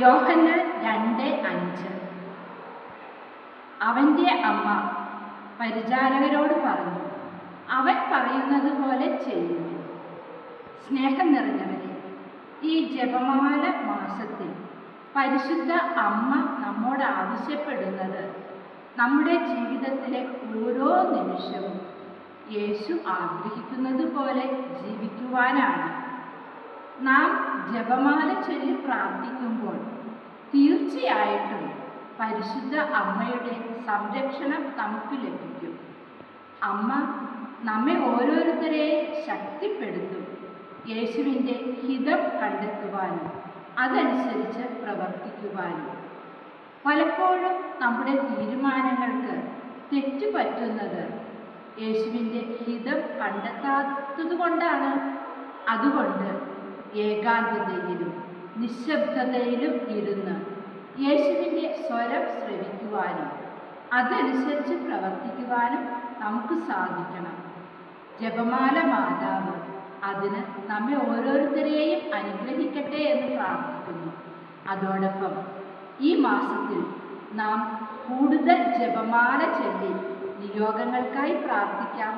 യോഹന്നാൻ 2:5. അവൻ്റെ അമ്മ പരിചാരകരോട് പറഞ്ഞു, അവൻ പറയുന്നത് പോലെ ചെയ്യുന്നു. സ്നേഹം നിറഞ്ഞവരെ, ഈ ജപമാല മാസത്തിൽ പരിശുദ്ധ അമ്മ നമ്മോട് ആവശ്യപ്പെടുന്നത് നമ്മുടെ ജീവിതത്തിലെ ഓരോ നിമിഷവും യേശു ആഗ്രഹിക്കുന്നത് പോലെ ജീവിക്കുവാനാണ്. നാം ജപമാല ചൊല്ലി പ്രാർത്ഥിക്കുമ്പോൾ തീർച്ചയായിട്ടും പരിശുദ്ധ അമ്മയുടെ സംരക്ഷണം നമുക്ക് ലഭിക്കും. അമ്മ നമ്മെ ഓരോരുത്തരെയും ശക്തിപ്പെടുത്തും, യേശുവിൻ്റെ ഹിതം കണ്ടെത്തുവാനും അതനുസരിച്ച് പ്രവർത്തിക്കുവാനും. പലപ്പോഴും നമ്മുടെ തീരുമാനങ്ങൾക്ക് തെറ്റുപറ്റുന്നത് യേശുവിൻ്റെ ഹിതം കണ്ടെത്താത്തതുകൊണ്ടാണ്. അതുകൊണ്ട് ഏകാന്തതയിലും നിശബ്ദതയിലും ഇരുന്ന് യേശുവിൻ്റെ സ്വരം ശ്രവിക്കുവാനും അതനുസരിച്ച് പ്രവർത്തിക്കുവാനും നമുക്ക് സാധിക്കണം. ജപമാല മാതാവ് അതിന് നമ്മെ ഓരോരുത്തരെയും അനുഗ്രഹിക്കട്ടെ എന്ന് പ്രാർത്ഥിക്കുന്നു. അതോടൊപ്പം ഈ മാസത്തിൽ നാം കൂടുതൽ ജപമാല ചൊല്ലി നിയോഗങ്ങൾക്കായി പ്രാർത്ഥിക്കാം.